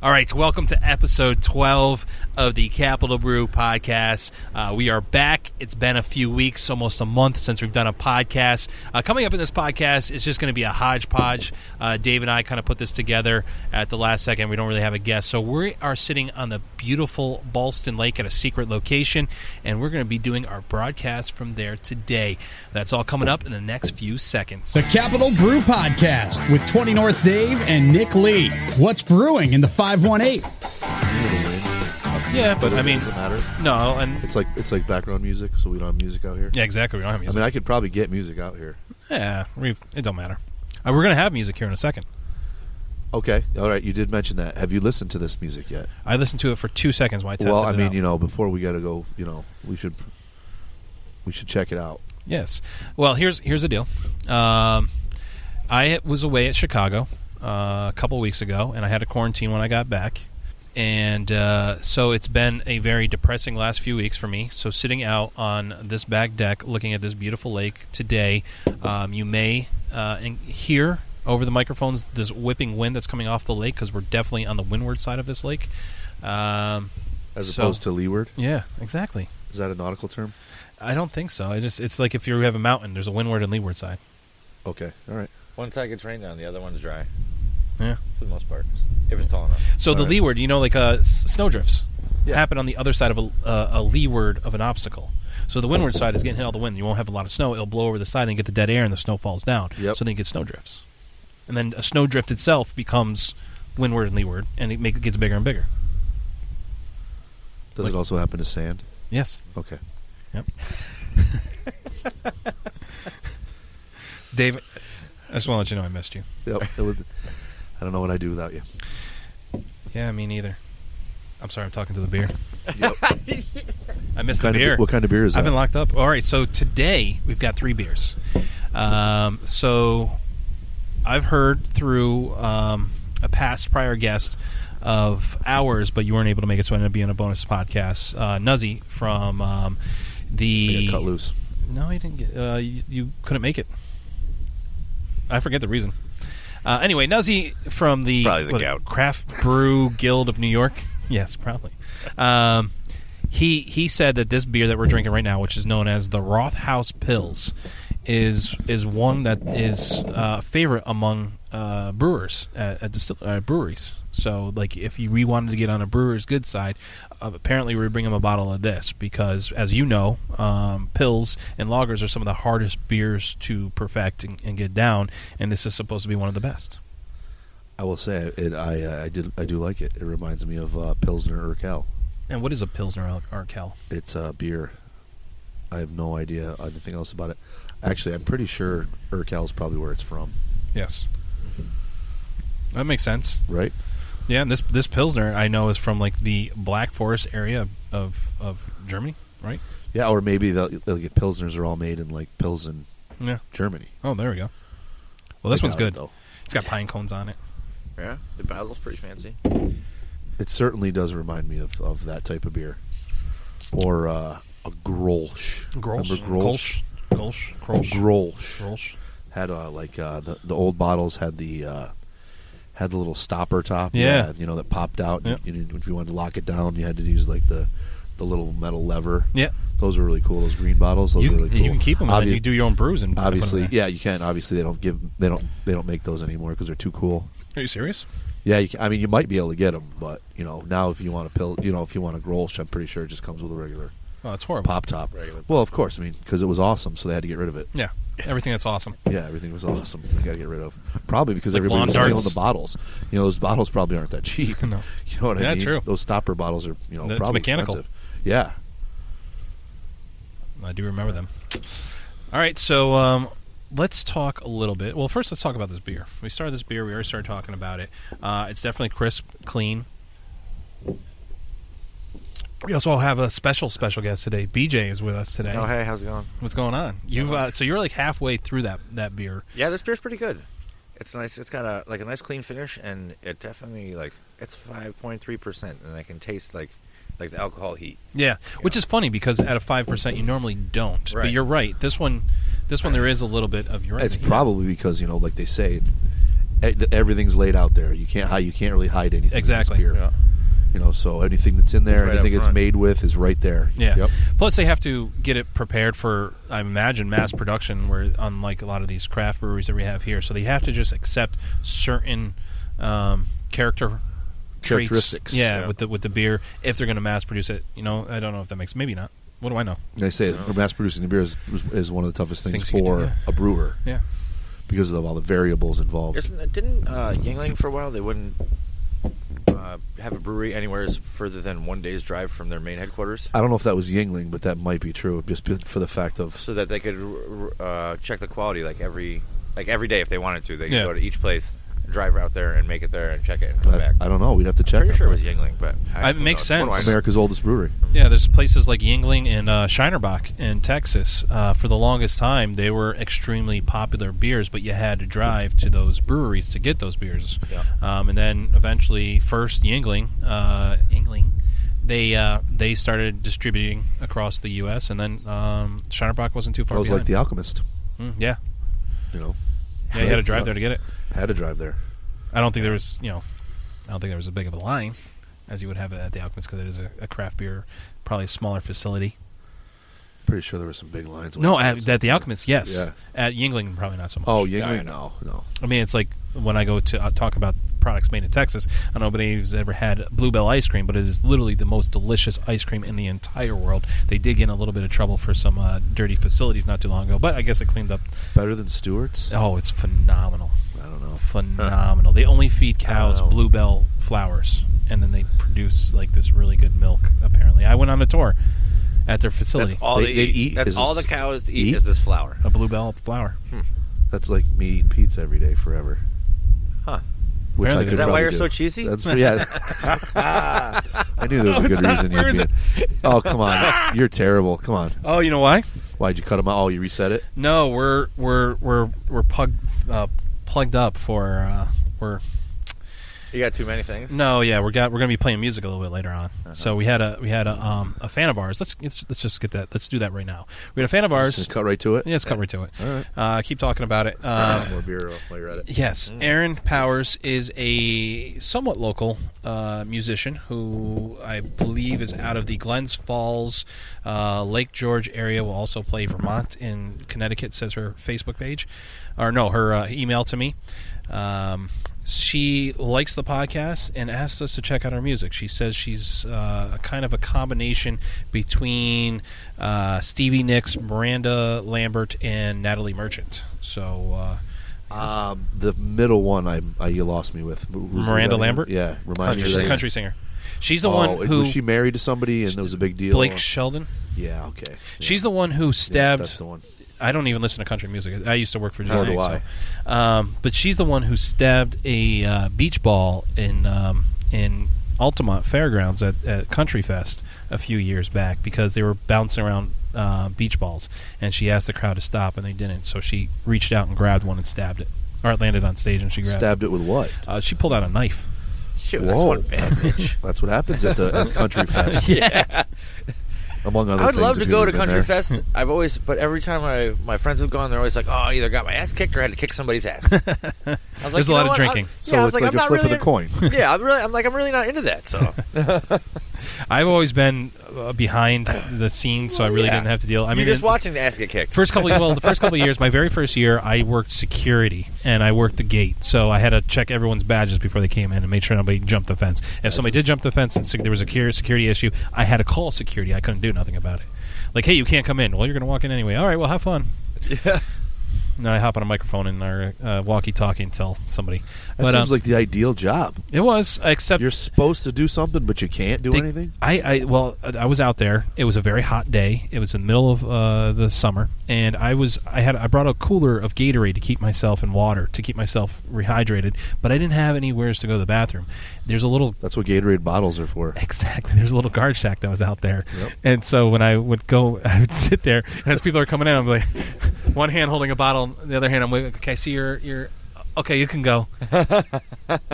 All right, so welcome to episode 12 of the Capital Brew podcast. We are back. It's been a few weeks, almost a month since we've done a podcast. Coming up in this podcast is just going to be a hodgepodge. Dave and I kind of put this together at the last second. We don't really have a guest. So we are sitting on the beautiful Ballston Lake at a secret location, and we're going to be doing our broadcast from there today. That's all coming up in the next few seconds. The Capital Brew podcast with 20 North Dave and Nick Lee. What's brewing in the 518? Yeah, but I mean, doesn't matter. No, and It's like background music, so we don't have music out here. yeah, exactly. We don't have I music. mean, I could probably get music out here. Yeah, it don't matter. We're going to have music here in a second. Okay, all right. You did mention that. Have you listened to this music yet? I listened to it for 2 seconds while I tested Well, I it mean, out. you know, before we got to go, you know, we should check it out. Yes. Well, here's the deal. I was away at Chicago a couple weeks ago, and I had to quarantine when I got back. And so it's been a very depressing last few weeks for me. So sitting out on this back deck looking at this beautiful lake today, you may hear over the microphones this whipping wind that's coming off the lake because we're definitely on the windward side of this lake. As opposed to leeward? Yeah, exactly. Is that a nautical term? I don't think so. It's like if you have a mountain, there's a windward and leeward side. Okay, all right. One side gets rained on, the other one's dry. Yeah. For the most part, if it's tall enough. So the leeward, you know, like snowdrifts happen on the other side of a leeward of an obstacle. So the windward side is getting hit all the wind. You won't have a lot of snow. It'll blow over the side and get the dead air, and the snow falls down. Yep. So then you get snowdrifts. And then a snowdrift itself becomes windward and leeward, and it gets bigger and bigger. Does it also happen to sand? Yes. Okay. Yep. Dave, I just want to let you know I missed you. Yep. I don't know what I'd do without you. Yeah, me neither. I'm sorry, I'm talking to the beer. Yep. I missed the beer. What kind of beer is that? I've been locked up. All right, so today we've got 3 beers. So I've heard through a past prior guest of ours, but you weren't able to make it, so it ended up being a bonus podcast. Nuzzy from the... I got cut loose. No, you didn't get... you couldn't make it. I forget the reason. Anyway, Nuzzy from the gout. Craft Brew Guild of New York. Yes, probably. He said that this beer that we're drinking right now, which is known as the Roth House Pils, is one that is a favorite among brewers at breweries. So, like, if we wanted to get on a brewer's good side, apparently we would bring them a bottle of this because, as you know, Pils and lagers are some of the hardest beers to perfect and get down, and this is supposed to be one of the best. I will say I do like it. It reminds me of Pilsner Urquell. And what is a Pilsner Urquell? It's a beer. I have no idea anything else about it. Actually, I'm pretty sure Urquell is probably where it's from. Yes. That makes sense. Right? Yeah, and this Pilsner I know is from like the Black Forest area of Germany, right? Yeah, or maybe they'll get Pilsners are all made in like Pilsen, Germany. Oh, there we go. Well, this one's good. Though. It's got pine cones on it. Yeah, the bottle's pretty fancy. It certainly does remind me of that type of beer. Or a Grolsch. Remember Grolsch? Grolsch. Had the old bottles had the little stopper top. Yeah. You know, that popped out. And if you wanted to lock it down, you had to use like the little metal lever. Yeah. Those were really cool. Those green bottles. Those were really cool. You can keep them and then you do your own brews. And obviously, yeah, you can. Obviously, they don't make those anymore because they're too cool. Are you serious? Yeah, you might be able to get them, but now if you want a if you want a Grolsch, I'm pretty sure it just comes with a regular. Oh, that's horrible. Pop top. Well, of course. I mean, because it was awesome, so they had to get rid of it. Yeah, everything that's awesome. Yeah, everything was awesome. They got to get rid of. Probably because like everybody was stealing darts. the bottles. Those bottles probably aren't that cheap. No. You know what I mean? Yeah, true. Those stopper bottles are That's probably mechanical. expensive. Yeah. I do remember them. All right, so let's talk a little bit. Well, first let's talk about this beer. We started this beer. We already started talking about it. It's definitely crisp, clean. We also have a special guest today. BJ is with us today. Oh, hey, how's it going? What's going on? So you're like halfway through that beer. Yeah, this beer's pretty good. It's nice. It's got a nice clean finish, and it definitely it's 5.3%, and I can taste like the alcohol heat. Yeah, which is funny because at a 5% you normally don't. Right. But you're right. This one there is a little bit of urine. It's probably because like they say, everything's laid out there. You can't really hide anything. Exactly. In this beer. Yeah. So anything that's in there, Right anything it's front. made with is right there. Yeah. Yep. Plus, they have to get it prepared for, I imagine, mass production. Where unlike a lot of these craft breweries that we have here, so they have to just accept certain Characteristics. Yeah, with the beer if they're going to mass produce it. I don't know if that makes maybe not. What do I know? They say mass producing the beer is one of the toughest things you can for do, yeah. a brewer. Yeah. Because of all the variables involved. Didn't Yuengling for a while they wouldn't have a brewery anywhere further than 1 day's drive from their main headquarters? I don't know if that was Yuengling, but that might be true. Just for the fact of so that they could check the quality every day if they wanted to. They could go to each place, drive out there, and make it there and check it and come back. I don't know. We'd have to check. I'm pretty sure it was Yuengling, but it makes sense. America's oldest brewery. Yeah, there's places like Yuengling and Shinerbach in Texas. For the longest time, they were extremely popular beers, but you had to drive to those breweries to get those beers. Yeah. And then eventually, first Yuengling, they started distributing across the U.S., and then Shinerbach wasn't too far It was behind. like The Alchemist. Yeah. Yeah, You had to drive there to get it. Had to drive there. I don't think there was, as big of a line as you would have at the Alchemist because it is a craft beer, probably a smaller facility. Pretty sure there were some big lines. No, at the Alchemist, yes. Yeah. At Yuengling, probably not so much. Oh, Yuengling, no. I mean, it's like when I go to talk about products made in Texas, I don't know if anybody's ever had Bluebell ice cream, but it is literally the most delicious ice cream in the entire world. They did get in a little bit of trouble for some dirty facilities not too long ago, but I guess it cleaned up. Better than Stewart's? Oh, it's phenomenal. I don't know. Phenomenal. They only feed cows Bluebell flowers, and then they produce like this really good milk, apparently. I went on a tour at their facility. That's all they eat. That's all the cows eat is this flower. A Bluebell flower. That's like me eating pizza every day forever. Huh. Which Apparently. I could Is that why probably you're do. so cheesy? That's I knew there was a good reason Where you'd is be. Oh, come on! You're terrible. Come on. Oh, you know why? Why'd you cut them out? Oh, you reset it. No, we're plugged up for we're. You got too many things. No, yeah, we're gonna be playing music a little bit later on. So we had a fan of ours. Let's just get that. Let's do that right now. We had a fan of ours. Just cut right to it. Yeah, let's cut right to it. All right. Keep talking about it. Some more beer while you're at it. Yes, Erin Powers is a somewhat local musician who I believe is out of the Glens Falls, Lake George area. Will also play Vermont and Connecticut, says her Facebook page. Or no, her email to me. She likes the podcast and asked us to check out our music. She says she's kind of a combination between Stevie Nicks, Miranda Lambert, and Natalie Merchant. So the middle one, you lost me with. Who's Miranda that Lambert? Yeah, remind me. she's a country singer. She's the one who was she married to somebody and it was a big deal. Blake Sheldon. Yeah, okay. Yeah. She's the one who stabbed. Yeah, that's the one. I don't even listen to country music. I used to work for Nor do Jay. But she's the one who stabbed a beach ball in Altamont Fairgrounds at Country Fest a few years back because they were bouncing around beach balls, and she asked the crowd to stop, and they didn't. So she reached out and grabbed one and stabbed it, or it landed on stage, and she stabbed it with what? She pulled out a knife. Shoot, that's one bad bitch. That's what happens at the Country Fest. Yeah. Among other I would things, love to if go you've to been Country there. Fest. But every time my friends have gone, they're always like, "Oh, I either got my ass kicked or had to kick somebody's ass." I was like, There's a lot of drinking. So it's like a flip of the coin. Yeah, I'm really not into that. So I've always been behind the scenes, so I really didn't have to deal. I mean, you're just watching the ass get kicked. the first couple of years, my very first year, I worked security and I worked the gate, so I had to check everyone's badges before they came in and make sure nobody jumped the fence. If somebody did jump the fence and there was a security issue, I had to call security. I couldn't do nothing about it. Like, hey, you can't come in. Well, you're going to walk in anyway. All right, well, have fun. Yeah. And then I hop on a microphone and our walkie-talkie and tell somebody. That seems like the ideal job. It was, except You're supposed to do something, but you can't do anything? I was out there. It was a very hot day. It was in the middle of the summer, and I brought a cooler of Gatorade to keep myself in water, to keep myself rehydrated, but I didn't have anywhere to go to the bathroom. There's a little... That's what Gatorade bottles are for. Exactly. There's a little guard shack that was out there. Yep. And so when I would go, I would sit there, and as people are coming in, I'm like, one hand holding a bottle, the other hand, I'm like, can I see your Okay, you can go.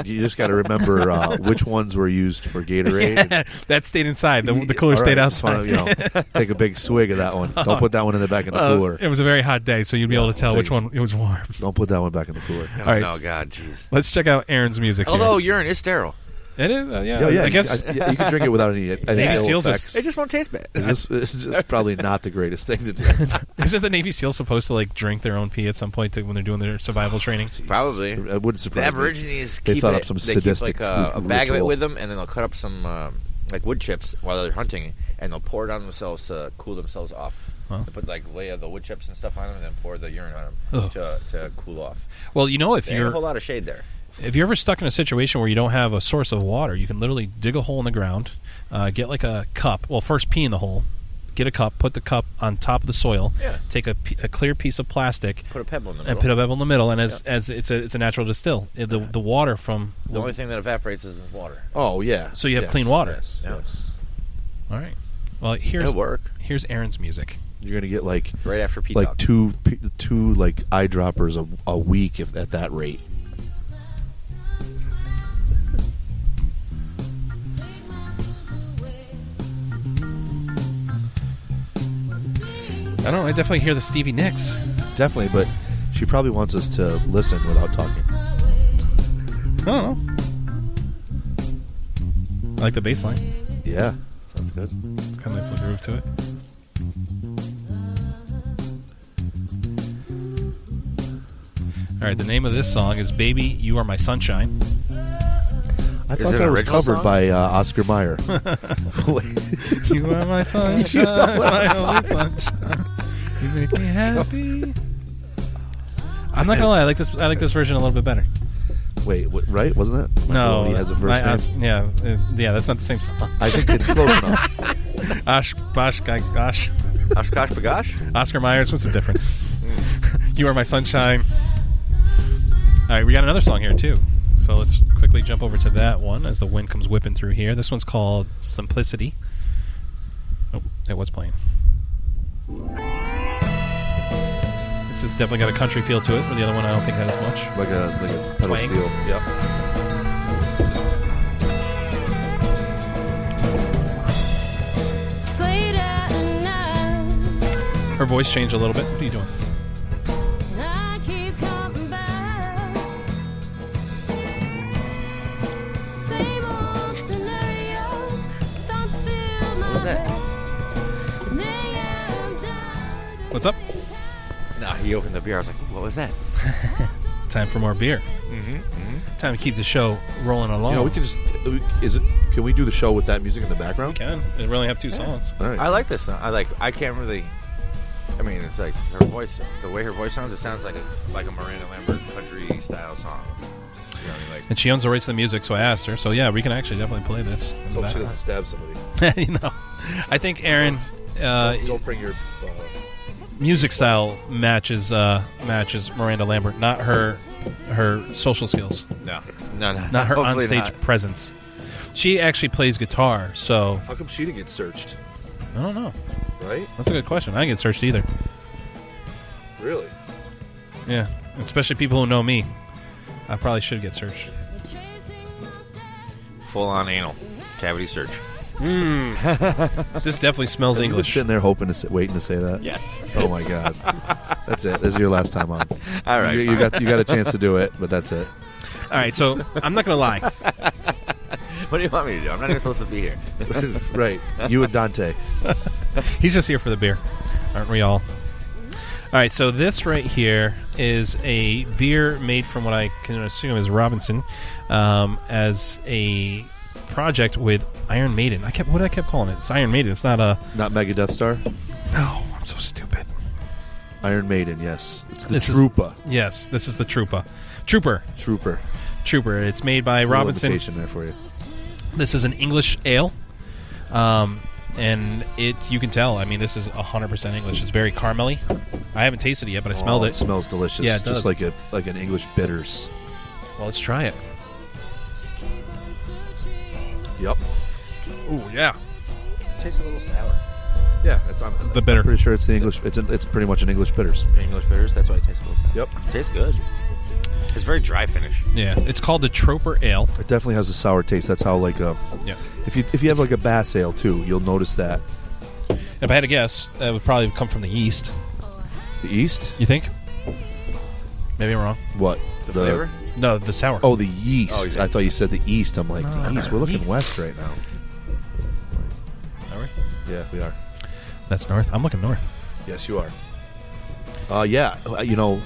You just got to remember which ones were used for Gatorade. Yeah, that stayed inside. The cooler stayed outside. Just wanna, take a big swig of that one. Don't put that one in the back of the cooler. It was a very hot day, so you'd be able to tell which one it was warm. Don't put that one back in the cooler. All right. Oh, God, jeez. Let's check out Erin's music here. Although urine is sterile. It is? Yeah. I guess. You can drink it without any Navy ill SEALs effects. It just won't taste bad. It's just probably not the greatest thing to do. Isn't the Navy SEAL supposed to drink their own pee at some point when they're doing their survival training? Probably. It wouldn't surprise The Aborigines me. They keep thought it, up some they keep sadistic a bag of it ritual. with them, and then they'll cut up some wood chips while they're hunting, and they'll pour it on themselves to cool themselves off. Huh. They put lay the wood chips and stuff on them, and then pour the urine on them to cool off. Well, if There's you're a whole lot of shade there. If you're ever stuck in a situation where you don't have a source of water, you can literally dig a hole in the ground, get a cup. Well, first pee in the hole, get a cup, put the cup on top of the soil, take a clear piece of plastic, put a pebble in the middle, and as it's a natural distill. The water from the only thing that evaporates is water. Oh yeah. So you have clean water. Yes. All right. Well, here's Erin's music. You're gonna get right after pee two eyedroppers a week at that rate. I don't know. I definitely hear the Stevie Nicks. Definitely, but she probably wants us to listen without talking. I don't know. I like the bass line. Yeah, sounds good. It's got a nice little groove to it. All right, the name of this song is "Baby, You Are My Sunshine." I thought that was covered by Oscar Mayer. You are my sunshine, my only sunshine. You make me happy. I'm not gonna lie, I like this version a little bit better. Wait, right? Wasn't it? No, he has a verse name. Yeah, that's not the same song. I think it's close enough. Oshkosh Bagosh? Oscar Myers, what's the difference? You are my sunshine. All right, we got another song here too. So let's quickly jump over to that one as the wind comes whipping through here. This one's called Simplicity. Oh, it was playing. This has definitely got a country feel to it, but the other one I don't think had as much. Like a pedal Twang. steel. Yep. Her voice changed a little bit. What are you doing? What's up? Nah, he opened the beer. I was like, what was that? Time for more beer. Time to keep the show rolling along. We can just. Can we do the show with that music in the background? We can. We really have two songs. All right. I like this song. I can't really. I mean, it's like her voice. The way her voice sounds, it sounds like a Miranda Lambert country style song. You know what I mean? And she owns the rights to the music, so I asked her. So yeah, we can actually definitely play this. Hope she doesn't stab somebody. I think Erin. Don't bring your. Music style matches Miranda Lambert, not her social skills. No. Not her onstage presence. She actually plays guitar, so How come she didn't get searched? I don't know. Right? That's a good question. I didn't get searched either. Really? Yeah, especially people who know me. I probably should get searched. Full on anal cavity search. This definitely smells Have you been English. sitting there waiting to say that? Yes. Oh my God. That's it. This is your last time on. All right. You got a chance to do it, but that's it. All right, so I'm not gonna lie. What do you want me to do? I'm not even supposed to be here. Right. You and Dante. He's just here for the beer, aren't we all? All right, so this right here is a beer made from what I can assume is Robinson, as a project with Iron Maiden. What did I kept calling it? It's Iron Maiden. It's not Megadeth Star? No, I'm so stupid. Iron Maiden, yes. It's the This is- Troopa. Yes, this is the Trooper. Trooper. It's made by Little Robinson. invitation there for you. This is an English ale, and you can tell. I mean, this is 100% English. It's very caramelly. I haven't tasted it yet, but I smelled It it. smells delicious. Yeah, it Just does. like an English bitters. Well, let's try it. Yep. Ooh, yeah. It tastes a little sour. Yeah, The bitter. I'm pretty sure it's the English. It's pretty much an English bitters. English bitters. That's why it tastes a little sour. Yep. It tastes good. It's very dry finish. Yeah, it's called the Troper Ale. It definitely has a sour taste. That's how like a if you have like a Bass Ale too, you'll notice that. If I had to guess, that would probably come from the yeast. The yeast? You think? Maybe I'm wrong. What? The flavor? No, the sour. Oh, the yeast. Oh, I thought you said the east. I'm like, the east. We're looking Yeast. west right now. Are we? Yeah, we are. That's north. I'm looking north. Yes, you are. Yeah, you know,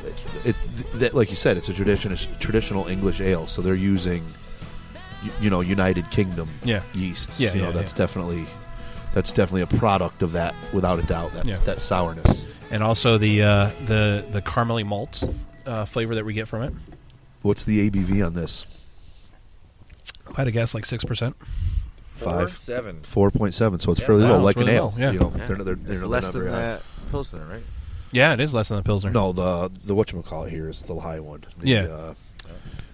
like you said, it's a traditional English ale. So they're using, you know, United Kingdom yeasts. Yeah, you know, that's definitely a product of that, without a doubt. That sourness, and also the caramely malt flavor that we get from it. What's the ABV on this? If I had to guess, like 6%. 4.7. 4.7. So it's fairly low, like really an ale. low, yeah. You know, Yeah. they're less not than very high. that Pilsner, right? Yeah, it is less than the Pilsner. No, the whatchamacallit here is the high one. The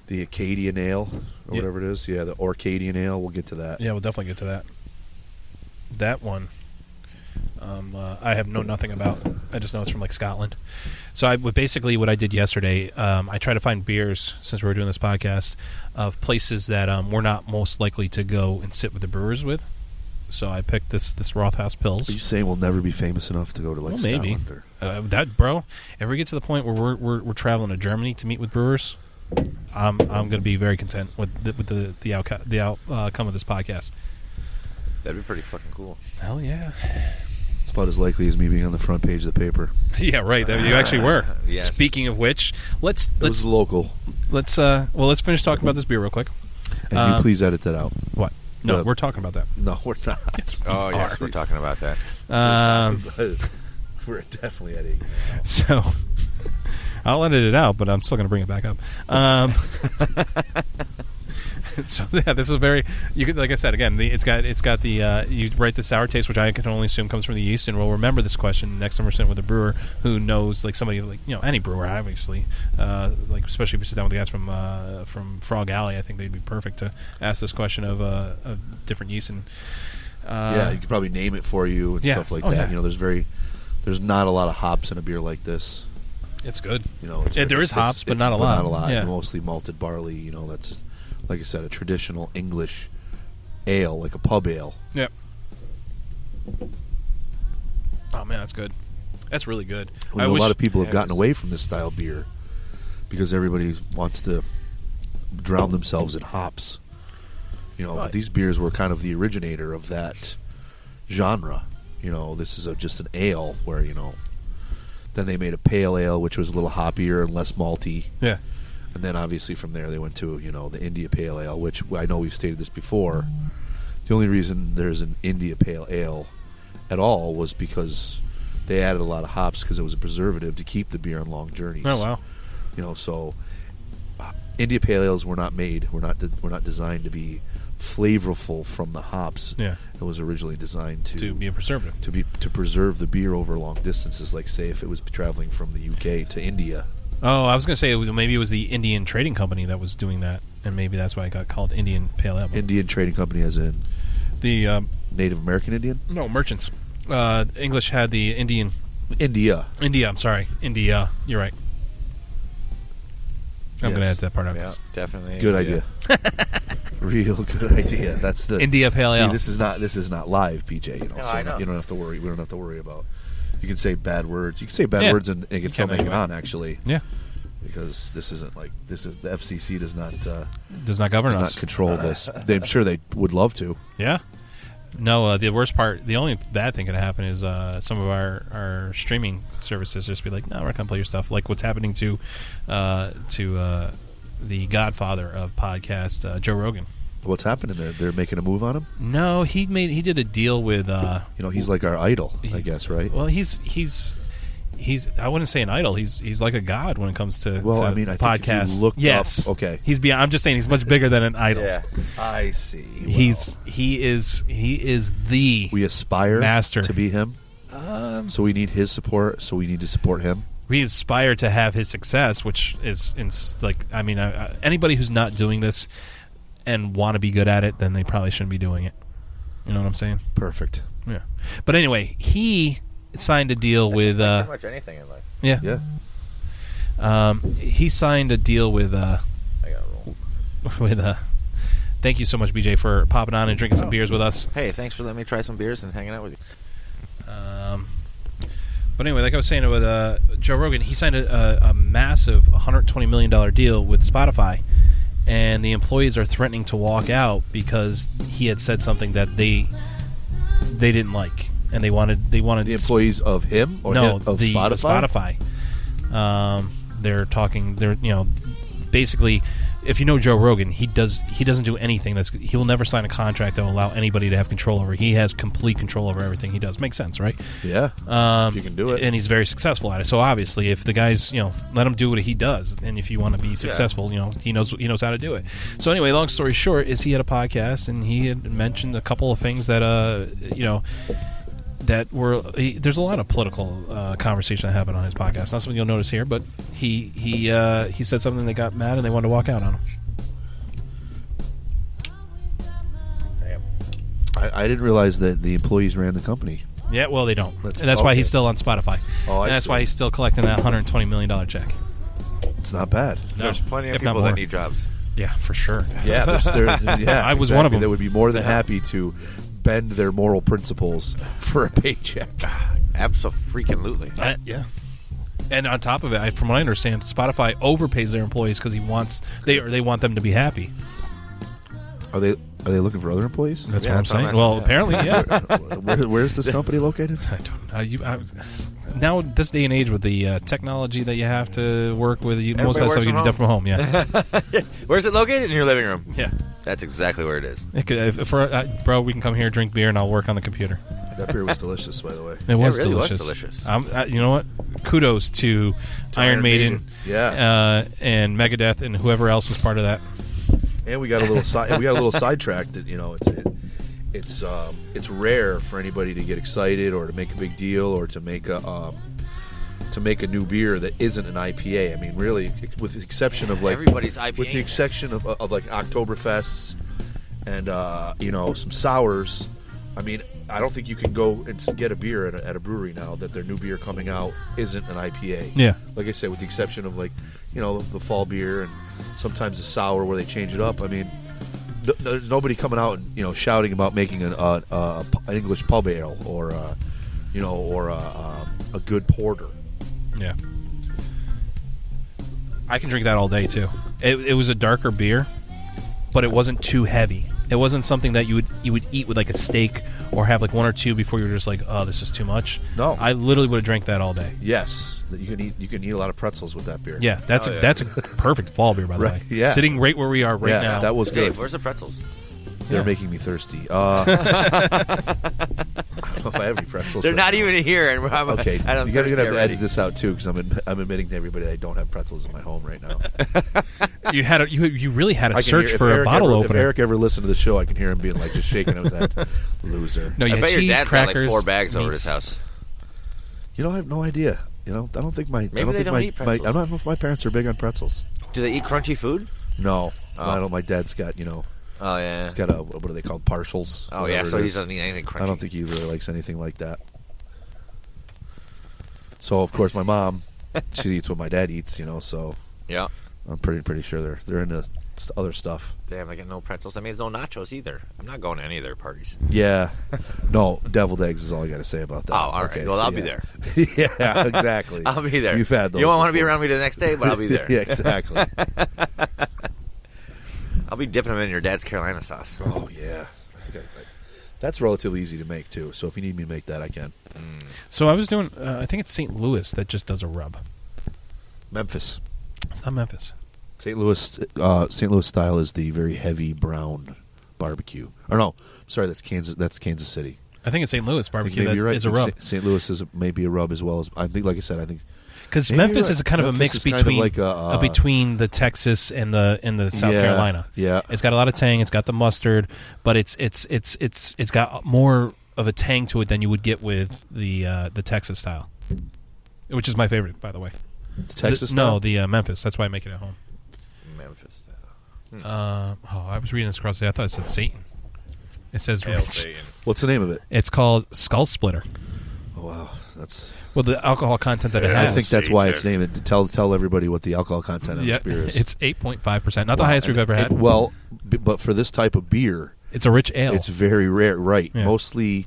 Acadian Ale, or whatever it is. Yeah, the Orcadian Ale. We'll get to that. Yeah, we'll definitely get to that. That one, I have nothing about. I just know it's from like Scotland. So basically what I did yesterday, I tried to find beers, since we were doing this podcast, of places that we're not most likely to go and sit with the brewers with. So I picked this Rothaus Pils. Are you saying we'll never be famous enough to go to like maybe Scotland? Or? That, bro. If we get to the point where we're traveling to Germany to meet with brewers, I'm going to be very content with the outcome of this podcast. That'd be pretty fucking cool. Hell yeah. It's about as likely as me being on the front page of the paper. Yeah, right. You actually were. Yes. Speaking of which, let's local. let's finish talking about this beer real quick. And you please edit that out. What? No, we're talking about that. No, we're not. Oh, yes, we're talking about that. We're definitely editing. So I'll edit it out, but I'm still going to bring it back up. So yeah, this is very. You could, like I said again, it's got the you write the sour taste, which I can only assume comes from the yeast, and we'll remember this question next time we're sitting with a brewer who knows, like somebody like any brewer, obviously, like especially if you sit down with the guys from Frog Alley, I think they'd be perfect to ask this question of different yeast and. You could probably name it for you and stuff like that. Yeah. You know, there's not a lot of hops in a beer like this. It's good. You know, there is hops, but not a lot. Not a lot. Yeah. Mostly malted barley. You know, that's, like I said, a traditional English ale, like a pub ale. Yep. Oh man, that's good. That's really good. A lot of people have gotten away from this style beer because everybody wants to drown themselves in hops. You know, but these beers were kind of the originator of that genre. You know, this is just an ale where, then they made a pale ale, which was a little hoppier and less malty. Yeah. And then obviously from there they went to, the India Pale Ale, which I know we've stated this before. The only reason there's an India Pale Ale at all was because they added a lot of hops because it was a preservative to keep the beer on long journeys. Oh wow. So India Pale Ales were not designed to be flavorful from the hops. Yeah. It was originally designed to be a preservative. To preserve the beer over long distances, like say if it was traveling from the UK to India. Oh, I was going to say maybe it was the Indian Trading Company that was doing that, and maybe that's why it got called Indian Pale Ale. Indian Trading Company as in the Native American Indian? No, merchants. English had the Indian. India. I'm sorry. India. You're right. I'm going to add that part out. Yeah, definitely. Good idea. Real good idea. That's the India Pale Ale. This is not live, PJ. No, so I know. You don't have to worry. We don't have to worry about. You can say bad words. You can say bad words and it can still make it on. Actually, yeah. Because this isn't like this is the FCC does not govern us. Does not control this. I'm sure they would love to. Yeah. No, the worst part, the only bad thing that can happen is some of our streaming services just be like, no, we're not going to play your stuff. Like what's happening to the godfather of podcast, Joe Rogan. What's happening there? They're making a move on him? No, he did a deal with... he's like our idol, I guess, right? Well, he's I wouldn't say an idol. He's like a god when it comes to I think podcasts. if you looked up, okay. He's beyond. I'm just saying he's much bigger than an idol. Yeah, I see. Well, he is the we aspire master to be him. So we need his support. So we need to support him. We aspire to have his success, which is anybody who's not doing this and want to be good at it, then they probably shouldn't be doing it. You know what I'm saying? Perfect. Yeah. But anyway, he signed a deal with pretty much anything in life. Yeah. Yeah. He signed a deal with. I gotta roll. Thank you so much, BJ, for popping on and drinking some beers with us. Hey, thanks for letting me try some beers and hanging out with you. But anyway, like I was saying with Joe Rogan, he signed a massive $120 million deal with Spotify, and the employees are threatening to walk out because he had said something that they didn't like, and they wanted The employees of him or no of the Spotify? They're talking. They're basically. If you know Joe Rogan, he doesn't do anything he will never sign a contract that will allow anybody to have control over. He has complete control over everything he does. Makes sense, right? Yeah. If you can do it. And he's very successful at it. So obviously, if the guys, let him do what he does, and if you want to be successful, he knows how to do it. So anyway, long story short, is he had a podcast and he had mentioned a couple of things that that were there's a lot of political conversation that happened on his podcast. Not something you'll notice here, but he said something, they got mad and they wanted to walk out on him. Damn. I didn't realize that the employees ran the company. Yeah, well, they don't, and that's why he's still on Spotify. Oh, and that's why he's still collecting that $120 million check. It's not bad. No, There's plenty of if not people that more. need jobs. Yeah, for sure. Yeah, I was one of them. That would be more than happy to bend their moral principles for a paycheck. Absolutely. Yeah. And on top of it, from what I understand, Spotify overpays their employees because they want them to be happy. Are they looking for other employees? That's what I'm saying. Well, apparently, yeah. Where's this company located? I don't know. Now, this day and age with the technology that you have to work with, most of that stuff you can do from home. Yeah. Where's it located? In your living room. Yeah. That's exactly where it is. Bro, we can come here, drink beer, and I'll work on the computer. That beer was delicious, by the way. It was really delicious. Was delicious. You know what? Kudos to Iron Maiden, yeah, and Megadeth, and whoever else was part of that. And we got a little sidetracked. That it's rare for anybody to get excited or to make a big deal or to make a new beer that isn't an IPA. I mean, really, with the exception of everybody's IPA. With the exception of like Oktoberfests and some sours. I mean, I don't think you can go and get a beer at a brewery now that their new beer coming out isn't an IPA. Yeah. Like I said, with the exception of the fall beer and sometimes a sour where they change it up. I mean, there's nobody coming out and shouting about making an English pub ale or a good porter. Yeah. I can drink that all day too. It was a darker beer, but it wasn't too heavy. It wasn't something that you would eat with like a steak or have like one or two before you were just like, oh, this is too much. No, I literally would have drank that all day. Yes, you can eat a lot of pretzels with that beer. Yeah, that's a perfect fall beer, by the way. Yeah, sitting right where we are right now. That was good. Dave, where's the pretzels? They're making me thirsty. I don't know if I have any pretzels. They're not even here, and okay. You're gonna have to edit this out too, because I'm admitting to everybody that I don't have pretzels in my home right now. You really had to search for a bottle opener. If Eric ever listened to the show, I can hear him being like just shaking his head, loser. No, you I had bet cheese, your dad's crackers, got like 4 bags over meats. his house. I have no idea. I don't think my. Maybe they don't eat pretzels. I don't know if my parents are big on pretzels. Do they eat crunchy food? No, Oh. I don't. My dad's got Oh yeah. He's got what are they called? Partials. Oh yeah. So he doesn't eat anything crunchy. I don't think he really likes anything like that. So of course my mom, she eats what my dad eats. So Yeah. I'm pretty sure they're into other stuff. Damn, they got no pretzels. I mean, there's no nachos either. I'm not going to any of their parties. Yeah. No, deviled eggs is all I got to say about that. Oh, all right. Well, I'll be there. Yeah, exactly. I'll be there. You've had those. You won't want to be before. around me the next day, but I'll be there. Yeah, exactly. I'll be dipping them in your dad's Carolina sauce. Oh yeah. I think that's relatively easy to make too. So if you need me to make that, I can. So I was doing. I think it's St. Louis that just does a rub. Memphis. It's not Memphis. St. Louis style is the very heavy brown barbecue. Or no, sorry, that's Kansas City. I think it's St. Louis barbecue that you're right. is a rub. St. Louis is maybe a rub as well as I think. Like I said, I think because Memphis is a kind of a mix between between the Texas and the South Carolina. Yeah, it's got a lot of tang. It's got the mustard, but it's got more of a tang to it than you would get with the Texas style, which is my favorite, by the way. The Texas style? No, the Memphis. That's why I make it at home. Memphis style. I was reading this across the day. I thought it said Satan. It says Hail Satan. What's the name of it? It's called Skull Splitter. Oh wow, That's Well, the alcohol content that it I has. think that's why it's named. Tell everybody what the alcohol content of this beer is. It's 8.5%. Not the highest we've ever had. But for this type of beer, it's a rich ale. It's very rare, right? Yeah. Mostly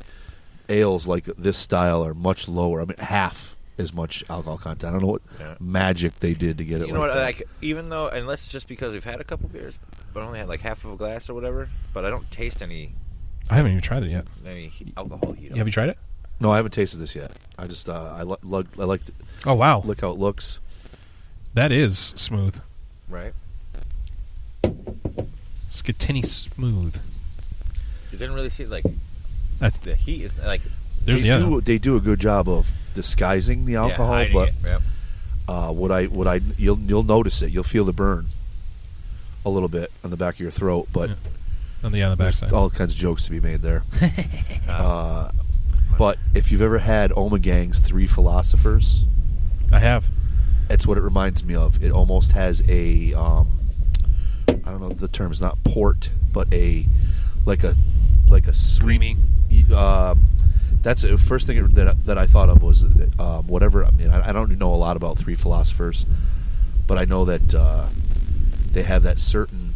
ales like this style are much lower. I mean, half as much alcohol content. I don't know what magic they did to get it. You know what? that. Like, even though, unless it's just because we've had a couple beers, but I only had like half of a glass or whatever. But I don't taste any I haven't even tried it yet. alcohol heat. Have you tried it? No, I haven't tasted this yet. I just I like. Oh wow! Look how it looks. That is smooth. Right. Skitini smooth. You didn't really see like That's the heat is like. They do a good job of disguising the alcohol, but you'll notice it. You'll feel the burn a little bit on the back of your throat, but on the backside, all kinds of jokes to be made there. But if you've ever had Omegang's Three Philosophers, I have. That's what it reminds me of. It almost has a I don't know the term is not port, but like a sweet, creamy. That's the first thing that I thought of was whatever. I mean, I don't know a lot about Three Philosophers, but I know that they have that certain,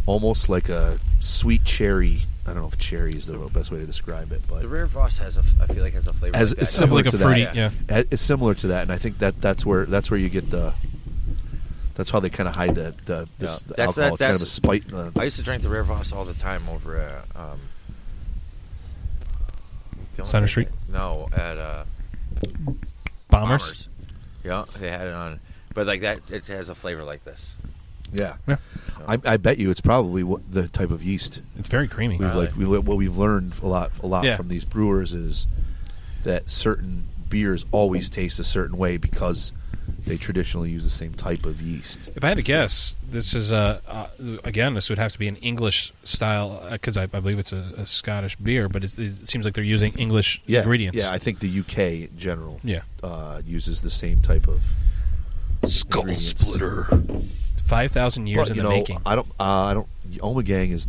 almost like a sweet cherry. I don't know if cherry is the best way to describe it, but the Rare Voss has I feel like has a flavor. Like it's similar like to a fruity, that. Yeah. It's similar to that, and I think that's where you get the. That's how they kind of hide the alcohol. It's kind of a spite. I used to drink the Rare Voss all the time over at Center Street. No, at Bombers. Yeah, they had it on, but like that, it has a flavor like this. Yeah. I bet you it's probably the type of yeast. It's very creamy. What we've learned a lot from these brewers is that certain beers always taste a certain way because they traditionally use the same type of yeast. If I had to guess, this is again, this would have to be an English style because I believe it's a Scottish beer, but it seems like they're using English ingredients. Yeah, I think the UK in general uses the same type of Skull Splitter. 5,000 years in the making. I don't. Omegang is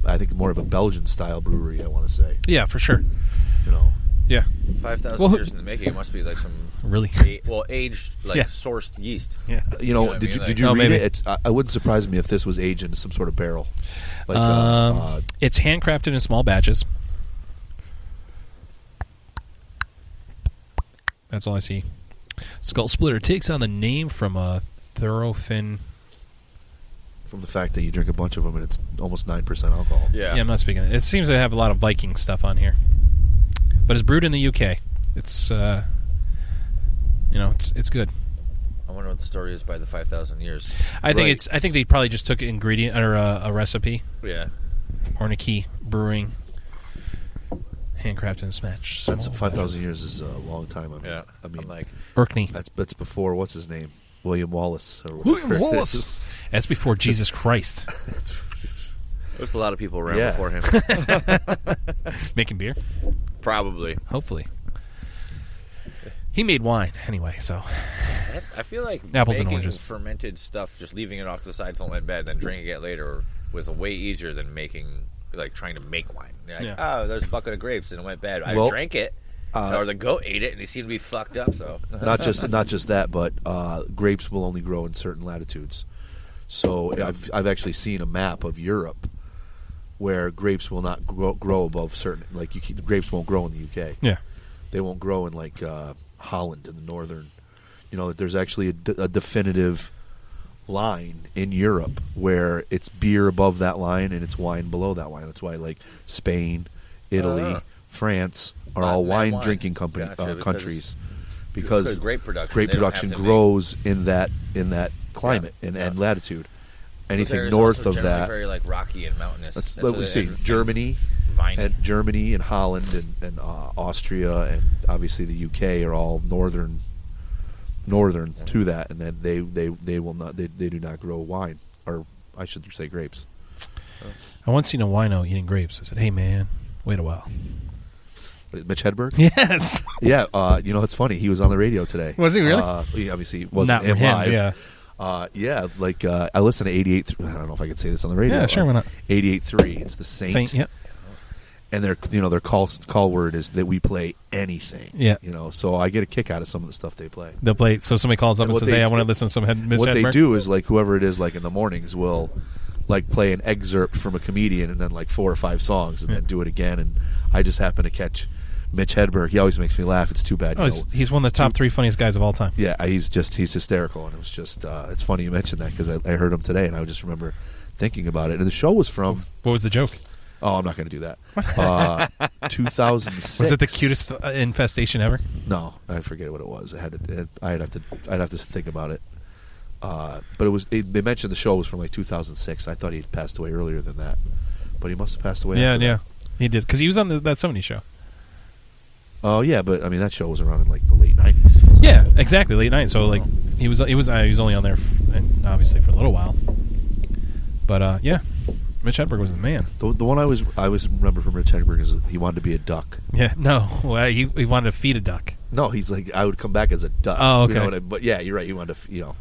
I think more of a Belgian style brewery. I want to say. Yeah, for sure. Yeah. 5,000 years in the making. It must be like some really aged sourced yeast. Yeah. Did you read it? I wouldn't surprise me if this was aged in some sort of barrel. Like, it's handcrafted in small batches. That's all I see. Skull Splitter takes on the name from a Thorofin. From the fact that you drink a bunch of them and it's almost 9% alcohol. Yeah, I'm not speaking. It seems to have a lot of Viking stuff on here, but it's brewed in the UK. It's it's good. I wonder what the story is by the 5,000 years. I think they probably just took an ingredient or a recipe. Yeah. Ornicky Brewing, handcrafted and smashed. That's 5,000 years is a long time. I mean, like Orkney. That's before what's his name, William Wallace. William Wallace. That's before Jesus Christ. There's a lot of people around before him. Making beer? Probably. Hopefully. He made wine anyway, so. I feel like apples and making oranges. Fermented stuff, just leaving it off to the side until it went bad, then drinking it later was way easier than trying to make wine. Oh, there's a bucket of grapes and it went bad. I drank it. Or the goat ate it and they seemed to be fucked up. So not just that, but grapes will only grow in certain latitudes. So I've actually seen a map of Europe where grapes will not grow above certain. Like the grapes won't grow in the UK. Yeah, they won't grow in like Holland in the northern. There's actually a definitive line in Europe where it's beer above that line and it's wine below that line. That's why like Spain, Italy, France are all wine drinking countries because grape production grows in that climate and latitude. Anything north of that, very like rocky and mountainous. That's what we see. Germany and Holland and Austria and obviously the UK are all northern to that, and then they will not they do not grow wine, or I should say grapes. I once seen a wino eating grapes. I said, "Hey man, wait a while." Mitch Hedberg? Yes. Yeah, it's funny. He was on the radio today. Was he really? He obviously wasn't him live. Yeah. I listen to 88. I don't know if I could say this on the radio. Yeah, sure, why not? 88.3. It's the Saint. Yep. and their call word is that we play anything. Yeah. So I get a kick out of some of the stuff they play. They'll play. So somebody calls up and says, "Hey, I want to listen to some Miss What Hedberg." they do is like whoever it is, like in the mornings, will like play an excerpt from a comedian and then like 4 or 5 songs and then do it again. And I just happen to catch Mitch Hedberg. He always makes me laugh. It's too bad. He's one of the top 3 funniest guys of all time. Yeah, he's hysterical, and it was just it's funny you mentioned that because I heard him today and I just remember thinking about it. And the show was from. What was the joke? Oh, I'm not going to do that. 2006. Was it the cutest infestation ever? No, I forget what it was. I'd have to think about it. But it was. They mentioned the show was from like 2006. I thought he'd passed away earlier than that, but he must have passed away. Yeah, that. he did because he was on that '70s show. Oh yeah, but I mean that show was around in like the late '90s. Yeah, exactly, late '90s. So like he was only on there, and obviously for a little while. But yeah. Mitch Hedberg was the man. The one I always remember from Mitch Hedberg is he wanted to be a duck. Yeah, no, he wanted to feed a duck. No, he's like I would come back as a duck. Oh, okay. But yeah, you're right. He wanted to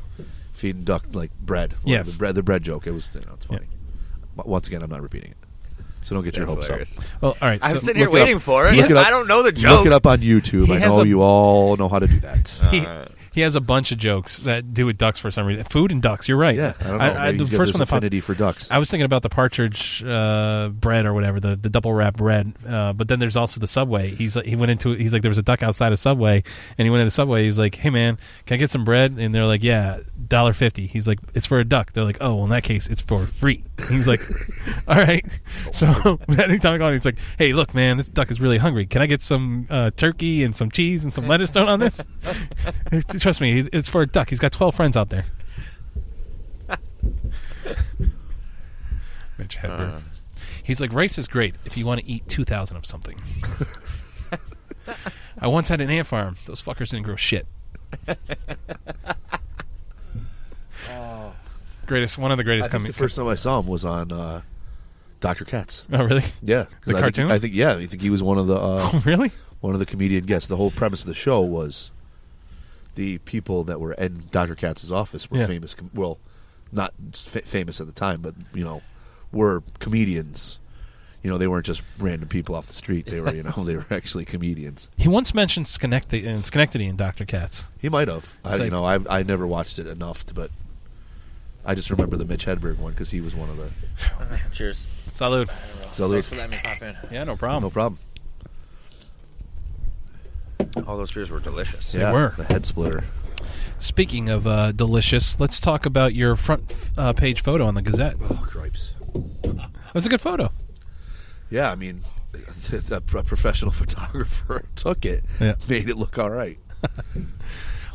feed duck like bread. Yes, the bread joke. It was it's funny. Yeah. Once again, I'm not repeating it, so don't get your hopes hilarious. up. Well, all right. I'm sitting here waiting for it. I don't know the joke. Look it up on YouTube. I know you all know how to do that. He has a bunch of jokes that do with ducks for some reason. Food and ducks. You're right. Yeah, I don't know. The first one affinity for ducks. I was thinking about the partridge bread or whatever, the double wrap bread. But then there's also the Subway. He's like there was a duck outside of Subway, and he went into Subway. He's like, "Hey man, can I get some bread?" And they're like, "Yeah, $1.50." He's like, "It's for a duck." They're like, "Oh, well in that case, it's for free." He's like, "All right." So anytime I go on, he's like, "Hey, look, man, this duck is really hungry. Can I get some turkey and some cheese and some lettuce thrown on this?" Trust me, it's for a duck. He's got 12 friends out there. Mitch Hedberg. He's like, rice is great if you want to eat 2,000 of something. I once had an ant farm. Those fuckers didn't grow shit. One of the greatest. I think the first time I saw him was on Dr. Katz. Oh, really? Yeah, the cartoon. I think he was one of the. Oh, really? One of the comedian guests. The whole premise of the show was the people that were in Dr. Katz's office were famous. Well, not famous at the time, but were comedians. They weren't just random people off the street. They were, they were actually comedians. He once mentioned Schenectady in Dr. Katz. He might have. I never watched it enough, but I just remember the Mitch Hedberg one because he was one of the. Cheers. Salud. Salud. Thanks for letting me pop in. Yeah, no problem. No problem. All those beers were delicious. Yeah, they were. The head splitter. Speaking of delicious, let's talk about your front page photo on the Gazette. Oh, cripes. That was a good photo. Yeah, I mean, a professional photographer took it, made it look all right.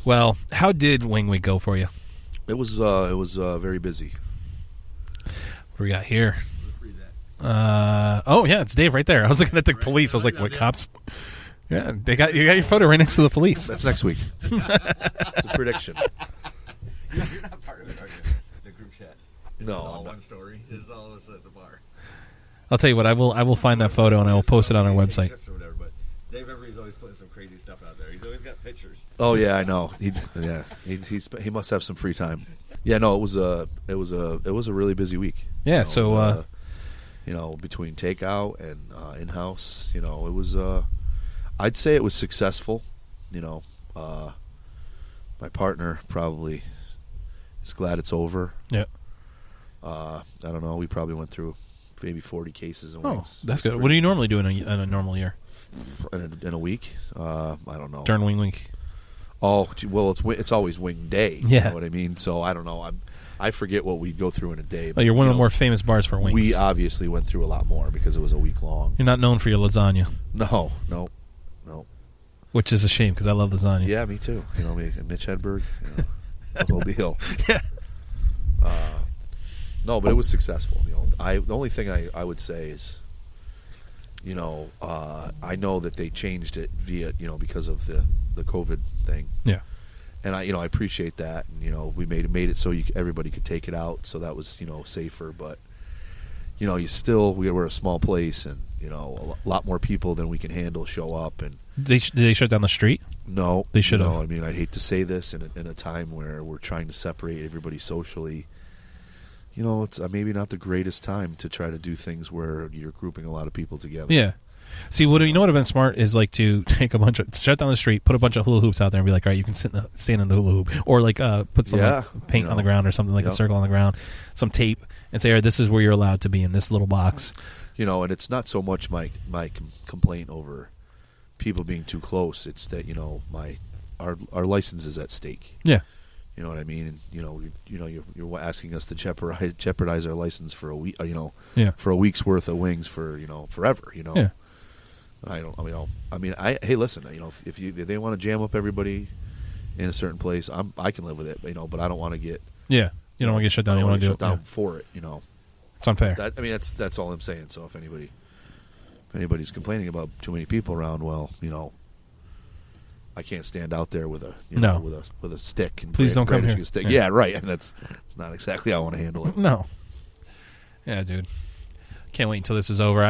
Well, how did Wing Week go for you? It was very busy. What do we got here? Oh yeah, it's Dave right there. I was looking at the police. I was like, "What cops?" Yeah, you got your photo right next to the police. That's next week. It's a prediction. You're not part of it, are you? The group chat. This is all one story. This is all us at the bar. I'll tell you what. I will find that photo and I will post it on our website. Or whatever, but Dave Every's always putting some crazy stuff out there. He's always got pictures. Oh yeah, I know. He must have some free time. Yeah, no, it was a really busy week. Yeah, between takeout and in-house, it was. I'd say it was successful. My partner probably is glad it's over. Yeah. I don't know. We probably went through maybe 40 cases in weeks. Oh, that's good. What do you normally do in a normal year? In a week? I don't know. During Wing Week. Oh, well, it's always Wing Day. Yeah. You know what I mean? So I don't know. I forget what we go through in a day. But, you're one of the more famous bars for wings. We obviously went through a lot more because it was a week long. You're not known for your lasagna. No. Which is a shame because I love lasagna. Yeah, me too. Mitch Hedberg, the whole deal. Yeah. No, but it was successful. The only thing I would say is, I know that they changed it via, because of the COVID thing. Yeah. And I appreciate that. And we made it so everybody could take it out, so that was safer. But we're a small place, and a lot more people than we can handle show up. And did they shut down the street? No, they should have. I mean, I'd hate to say this in a time where we're trying to separate everybody socially. it's maybe not the greatest time to try to do things where you're grouping a lot of people together. Yeah. See, what would have been smart is like to take shut down the street, put a bunch of hula hoops out there, and be like, all right, you can stand in the hula hoop, or like put some paint on the ground or something, like a circle on the ground, some tape, and say, all right, this is where you're allowed to be in this little box. And it's not so much my complaint over people being too close. It's that our license is at stake. Yeah. You know what I mean? And you're asking us to jeopardize our license for a week. For a week's worth of wings for forever. Yeah. Hey, listen. If they want to jam up everybody in a certain place, I can live with it. But I don't want to get. Yeah. You don't want to get shut down. You want to do shut down for it. It's unfair. That's all I'm saying. So if anybody's complaining about too many people around, well, I can't stand out there with a stick. And please don't come here. Stick. Yeah, right. And that's not exactly how I want to handle it. No. Yeah, dude. Can't wait until this is over.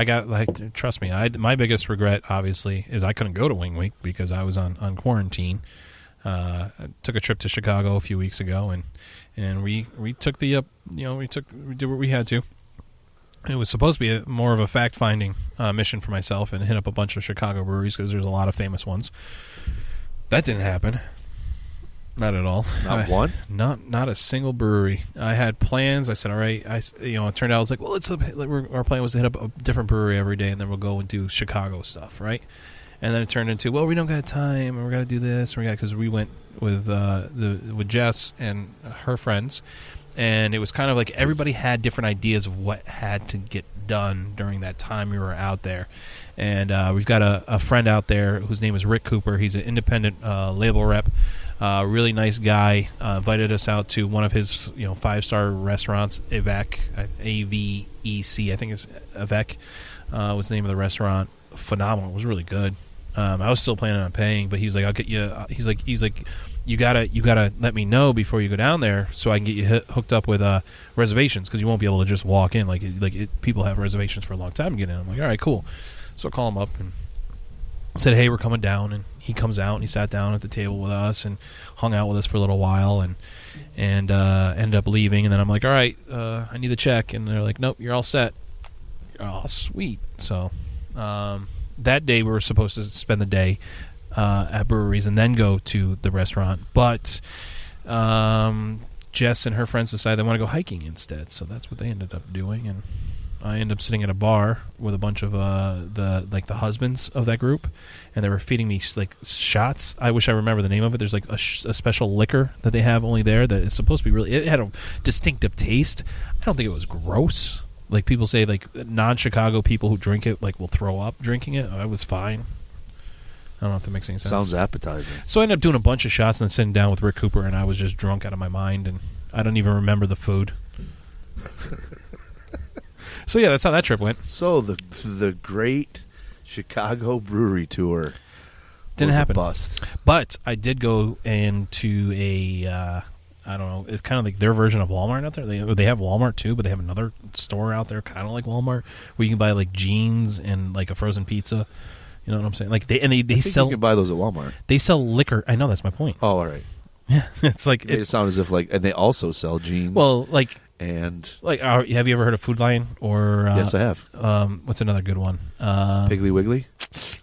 Trust me. My biggest regret, obviously, is I couldn't go to Wing Week because I was on quarantine. I took a trip to Chicago a few weeks ago, and we took we did what we had to. It was supposed to be more of a fact-finding mission for myself and hit up a bunch of Chicago breweries because there's a lot of famous ones. That didn't happen. Not at all. Not one? Not a single brewery. I had plans. I said, all right. It turned out I was like, well, our plan was to hit up a different brewery every day, and then we'll go and do Chicago stuff, right? And then it turned into, well, we don't got time, and we got to do this, because we went with Jess and her friends, and it was kind of like everybody had different ideas of what had to get done during that time we were out there. And we've got a friend out there whose name is Rick Cooper. He's an independent label rep. Really nice guy. Invited us out to one of his 5-star restaurants, Avec, A-V-E-C, I think it's Avec was the name of the restaurant. Phenomenal. It was really good. I was still planning on paying, but he's like, I'll get you. He's like, you gotta let me know before you go down there so I can get you hooked up with reservations because you won't be able to just walk in. People have reservations for a long time to get in. I'm like, all right, cool. So I call him up and said, hey, we're coming down, and he comes out and he sat down at the table with us and hung out with us for a little while and ended up leaving. And then I'm like, all right, I need the check, and they're like, nope, you're all set. Oh, sweet. So that day we were supposed to spend the day at breweries and then go to the restaurant, but Jess and her friends decided they want to go hiking instead, so that's what they ended up doing. And I ended up sitting at a bar with a bunch of the husbands of that group, and they were feeding me shots. I wish I remember the name of it. There's a special liquor that they have only there that is supposed to be it had a distinctive taste. I don't think it was gross. Like people say, non-Chicago people who drink it will throw up drinking it. I was fine. I don't know if that makes any sense. Sounds appetizing. So I ended up doing a bunch of shots and then sitting down with Rick Cooper, and I was just drunk out of my mind, and I don't even remember the food. So yeah, that's how that trip went. So the great Chicago brewery tour didn't happen. A bust. But I did go into a I don't know. It's kind of like their version of Walmart out there. They have Walmart too, but they have another store out there, kind of like Walmart, where you can buy jeans and a frozen pizza. You know what I'm saying? They sell. You can buy those at Walmart. They sell liquor. I know, that's my point. Oh, all right. Yeah, it's like it sounds as if and they also sell jeans. Well, and have you ever heard of Food Lion or? Yes, I have. What's another good one? Piggly Wiggly.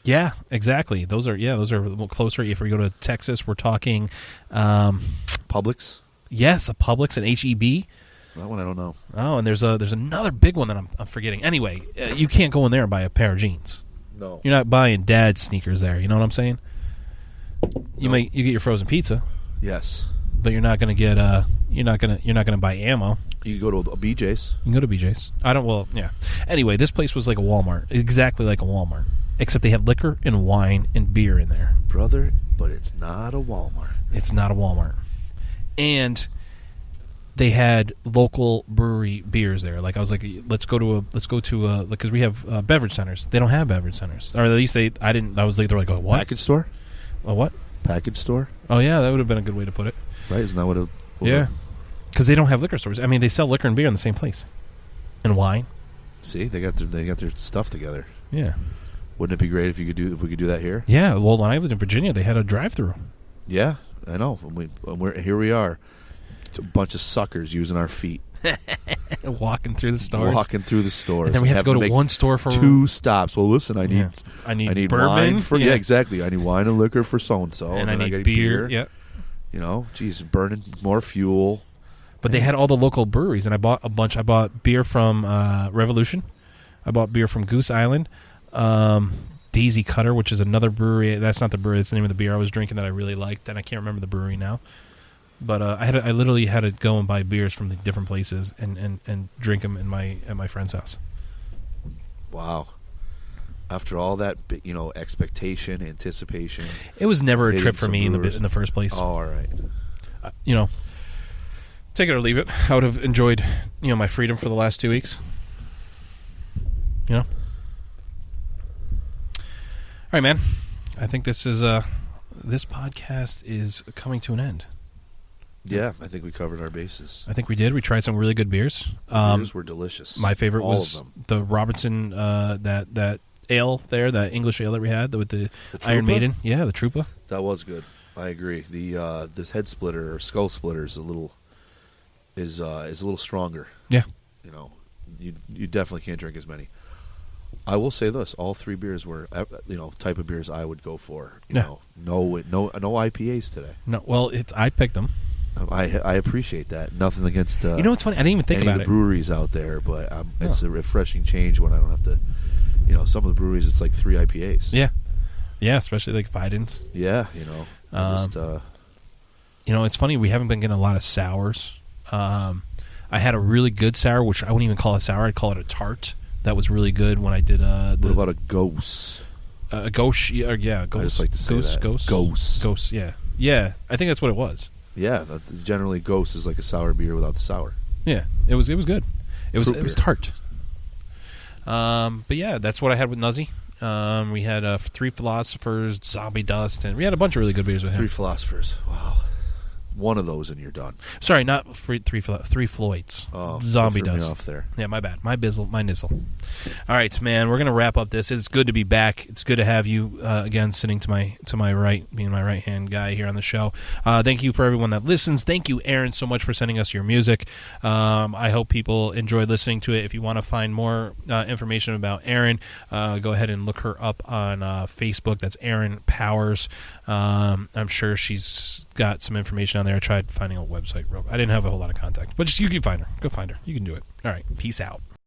Yeah, exactly. Those are a little closer. If we go to Texas, we're talking Publix. Yes, a Publix and HEB. That one I don't know. Oh, and there's another big one that I'm forgetting. Anyway, you can't go in there and buy a pair of jeans. No, you're not buying dad sneakers there. You know what I'm saying? You get your frozen pizza. Yes, but you're not going to get you're not going to buy ammo. You can go to a BJ's. You can go to BJ's. Yeah. Anyway, this place was like a Walmart, exactly like a Walmart, except they had liquor and wine and beer in there, brother. But it's not a Walmart. It's not a Walmart, and they had local brewery beers there. I was like, let's go to because we have beverage centers. They don't have beverage centers, or at least I was like, they're like, oh, what? Package store? A what? Package store? Oh yeah, that would have been a good way to put it. Right? Isn't that what it? Yeah, because they don't have liquor stores. I mean, they sell liquor and beer in the same place, and wine. See, they got their stuff together. Yeah. Wouldn't it be great if we could do that here? Yeah. Well, when I lived in Virginia, they had a drive-through. Yeah, I know. Here we are. It's a bunch of suckers using our feet. Walking through the stores. And then we have to go to one store for 2 stops. Well, listen, I need bourbon. Wine for exactly. I need wine and liquor for so and so, and I need beer. Yep. You know, geez, burning more fuel. But they had all the local breweries, and I bought a bunch. I bought beer from Revolution. I bought beer from Goose Island. Daisy Cutter, which is another brewery. That's not the brewery. That's the name of the beer I was drinking that I really liked, and I can't remember the brewery now. But I literally had to go and buy beers from the different places and drink them at my friend's house. Wow. After all that, expectation, anticipation. It was never a trip for me in the first place. Oh, all right. Take it or leave it. I would have enjoyed, my freedom for the last 2 weeks. All right, man. I think this podcast is coming to an end. Yeah, I think we covered our bases. I think we did. We tried some really good beers. Beers were delicious. My favorite was of them. the Robertson, that ale there, that English ale that we had with the Iron Maiden. Yeah, the Troopa. That was good. I agree. The head splitter or skull splitter is a little stronger. Yeah. You definitely can't drink as many. I will say this: all 3 beers were, type of beers I would go for. No IPAs today. No, well, I picked them. I appreciate that. Nothing against. What's funny? I didn't even think about any of the breweries out there, but it's a refreshing change when I don't have to. Some of the breweries it's like 3 IPAs. Yeah, especially like Videns. Yeah, it's funny. We haven't been getting a lot of sours. I had a really good sour, which I wouldn't even call a sour. I'd call it a tart. That was really good when I did. What about a ghost? A ghost, yeah, ghost. I just like to say that. Ghost, yeah. I think that's what it was. Yeah, generally ghost is like a sour beer without the sour. Yeah, it was good. It was tart. But yeah, that's what I had with Nuzzy. We had 3 Philosophers, Zombie Dust, and we had a bunch of really good beers with him. 3 Philosophers. Wow. One of those and you're done. Sorry, not 3 Floyds. Oh, Zombie Dust. Dust. Me off there. Yeah, my bad. My nizzle. All right, man. We're gonna wrap up this. It's good to be back. It's good to have you again, sitting to my right, being my right hand guy here on the show. Thank you for everyone that listens. Thank you, Erin, so much for sending us your music. I hope people enjoy listening to it. If you want to find more information about Erin, go ahead and look her up on Facebook. That's Erin Powers. I'm sure she's got some information on there. I tried finding a website. I didn't have a whole lot of contact, but you can find her. Go find her. You can do it. All right. Peace out.